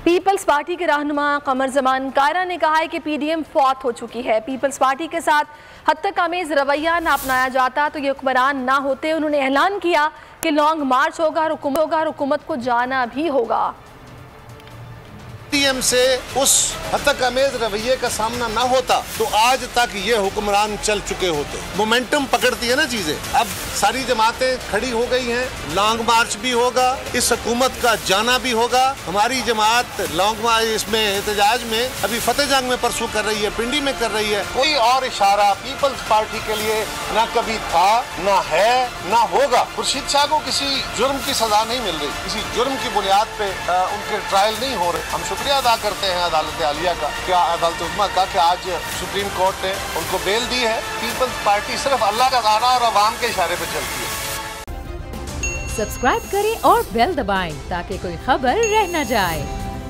Peoples party के रहनुमा कमर जमान कायरा ने कहा है कि पीडीएम फौत हो चुकी है। पीपल्स पार्टी के साथ हद तक आमेज रवैया न अपनाया जाता तो ये हुक्मरान ना होते। उन्होंने ऐलान किया कि लॉन्ग मार्च होगा और हुकूमत को जाना भी होगा। पीएम से उस हद तक अमेज रवैये का सामना ना होता तो आज तक ये हुक्मरान चल चुके होते। मोमेंटम पकड़ती है ना चीजें। अब सारी जमातें खड़ी हो गई हैं, लॉन्ग मार्च भी होगा, इस हुकूमत का जाना भी होगा। हमारी जमात लॉन्ग मार्च इसमें एहतजाज में अभी फतेहजंग में परसों कर रही है, पिंडी में कर रही है। कोई और इशारा पीपल्स पार्टी के लिए ना कभी था, ना है, ना होगा। खुर्शीद शाह को किसी जुर्म की सजा नहीं मिल रही, किसी जुर्म की बुनियाद पे उनके ट्रायल नहीं हो रहे। हम शुक्रिया अदा करते हैं अदालत आलिया का, क्या अदालत उज़्मा का, कि आज सुप्रीम कोर्ट ने उनको बेल दी है। पीपल्स पार्टी सिर्फ अल्लाह का गाना और अवाम के इशारे पे चलती है। सब्सक्राइब करें और बेल दबाएं ताकि कोई खबर रह न जाए।